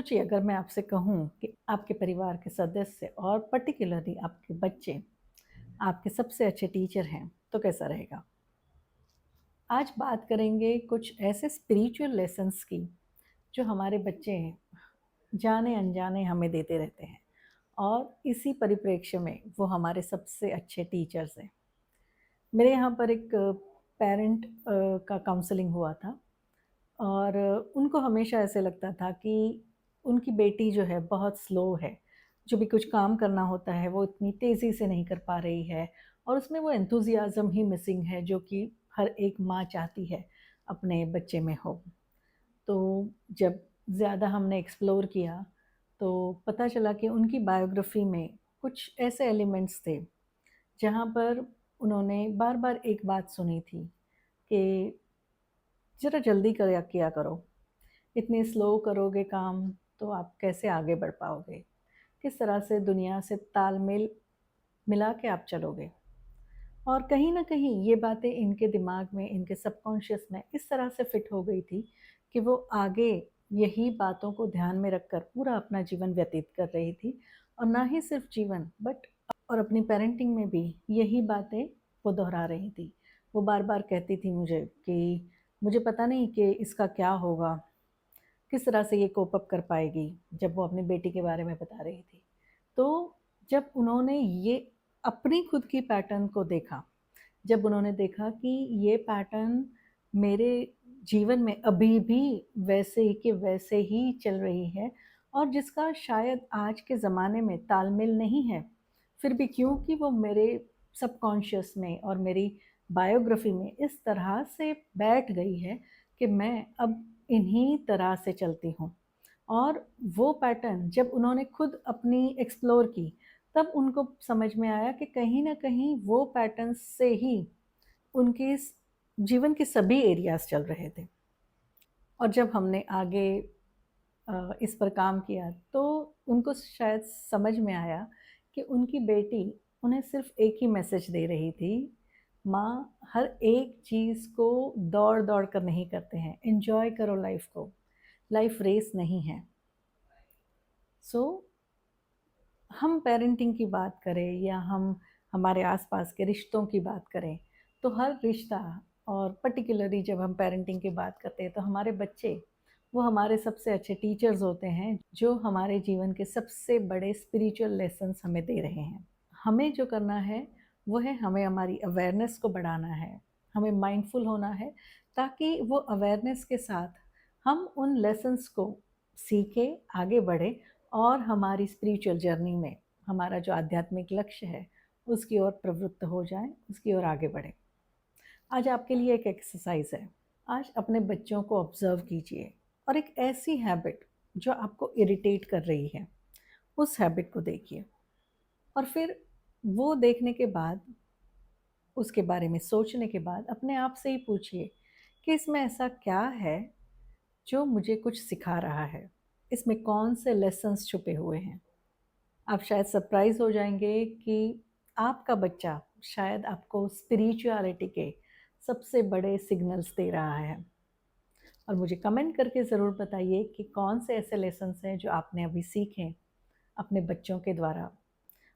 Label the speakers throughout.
Speaker 1: सोचिए अगर मैं आपसे कहूँ कि आपके परिवार के सदस्य और पर्टिकुलरली आपके बच्चे आपके सबसे अच्छे टीचर हैं, तो कैसा रहेगा? आज बात करेंगे कुछ ऐसे स्पिरिचुअल लेसन्स की, जो हमारे बच्चे जाने-अनजाने हमें देते रहते हैं और इसी परिप्रेक्ष्य में वो हमारे सबसे अच्छे टीचर्स हैं। मेरे यहाँ पर एक पेरेंट का काउंसलिंग हुआ था और उनको हमेशा ऐसे लगता था कि उनकी बेटी जो है बहुत स्लो है। जो भी कुछ काम करना होता है वो इतनी तेज़ी से नहीं कर पा रही है और उसमें वो एंथुसियाज़्म ही मिसिंग है जो कि हर एक माँ चाहती है अपने बच्चे में हो। तो जब ज़्यादा हमने एक्सप्लोर किया तो पता चला कि उनकी बायोग्राफ़ी में कुछ ऐसे एलिमेंट्स थे जहाँ पर उन्होंने बार-बार एक बात सुनी थी कि ज़रा जल्दी करा किया करो। इतनी स्लो करोगे काम तो आप कैसे आगे बढ़ पाओगे? किस तरह से दुनिया से तालमेल मिला के आप चलोगे? और कहीं न कहीं ये बातें इनके दिमाग में, इनके सबकॉन्शियस में इस तरह से फिट हो गई थी कि वो आगे यही बातों को ध्यान में रखकर पूरा अपना जीवन व्यतीत कर रही थी और ना ही सिर्फ़ जीवन बट और अपनी पेरेंटिंग में भी यही बातें वो दोहरा रही थी। वो बार-बार कहती थी मुझे कि मुझे पता नहीं कि इसका क्या होगा? किस तरह से ये कोप अप कर पाएगी, जब वो अपनी बेटी के बारे में बता रही थी। तो जब उन्होंने ये अपनी खुद की पैटर्न को देखा, जब उन्होंने देखा कि ये पैटर्न मेरे जीवन में अभी भी वैसे ही के वैसे ही चल रही है और जिसका शायद आज के ज़माने में तालमेल नहीं है, फिर भी क्योंकि वो मेरे सबकॉन्शियस में और मेरी बायोग्राफ़ी में इस तरह से बैठ गई है कि मैं अब इन्हीं तरह से चलती हूँ। और वो पैटर्न जब उन्होंने खुद अपनी एक्सप्लोर की, तब उनको समझ में आया कि कहीं न कहीं वो पैटर्न से ही उनके इस जीवन के सभी एरियाज़ चल रहे थे। और जब हमने आगे इस पर काम किया, तो उनको शायद समझ में आया कि उनकी बेटी उन्हें सिर्फ़ एक ही मैसेज दे रही थी, माँ हर एक चीज़ को दौड़-दौड़ कर नहीं करते हैं, एन्जॉय करो लाइफ़ को, लाइफ़ रेस नहीं है। सो हम पेरेंटिंग की बात करें या हम हमारे आसपास के रिश्तों की बात करें, तो हर रिश्ता और पर्टिकुलरली जब हम पेरेंटिंग की बात करते हैं, तो हमारे बच्चे, वो हमारे सबसे अच्छे टीचर्स होते हैं, जो हमारे जीवन के सबसे बड़े स्पिरिचुअल लेसन्स हमें दे रहे हैं। हमें जो करना है, वो है हमें हमारी अवेयरनेस को बढ़ाना है, हमें माइंडफुल होना है, ताकि वो अवेयरनेस के साथ हम उन लेसन्स को सीखें, आगे बढ़ें और हमारी स्पिरिचुअल जर्नी में हमारा जो आध्यात्मिक लक्ष्य है, उसकी ओर प्रवृत्त हो जाएँ, उसकी ओर आगे बढ़ें। आज आपके लिए एक एक्सरसाइज़ है। आज अपने बच्चों को ऑब्ज़र्व कीजिए और एक ऐसी हैबिट जो आपको इरिटेट कर रही है, उस हैबिट को देखिए और फिर वो देखने के बाद, उसके बारे में सोचने के बाद अपने आप से ही पूछिए कि इसमें ऐसा क्या है जो मुझे कुछ सिखा रहा है? इसमें कौन से लेसन्स छुपे हुए हैं? आप शायद सरप्राइज़ हो जाएँगे कि आपका बच्चा शायद आपको स्पिरिचुअलिटी के सबसे बड़े सिग्नल्स दे रहा है। और मुझे कमेंट करके ज़रूर बताइए कि कौन से ऐसे लेसन्स हैं जो आपने अभी सीखे अपने बच्चों के द्वारा।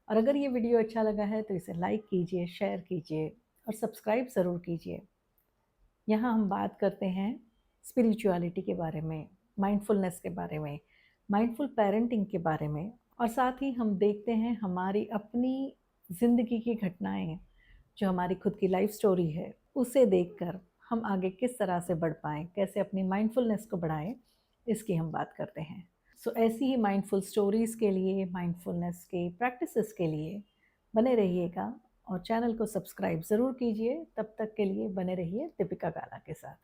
Speaker 1: और अगर ये वीडियो अच्छा लगा है तो इसे लाइक कीजिए, शेयर कीजिए और सब्सक्राइब ज़रूर कीजिए। यहाँ हम बात करते हैं स्पिरिचुअलिटी के बारे में, माइंडफुलनेस के बारे में, माइंडफुल पेरेंटिंग के बारे में और साथ ही हम देखते हैं हमारी अपनी ज़िंदगी की घटनाएँ, जो हमारी खुद की लाइफ़ स्टोरी है, उसे देखकर हम आगे किस तरह से बढ़ पाएँ, कैसे अपनी माइंडफुलनेस को बढ़ाएँ, इसकी हम बात करते हैं। सो ऐसी ही माइंडफुल स्टोरीज़ के लिए, माइंडफुलनेस के प्रैक्टिसेस के लिए बने रहिएगा और चैनल को सब्सक्राइब ज़रूर कीजिए। तब तक के लिए बने रहिए दीपिका गाला के साथ।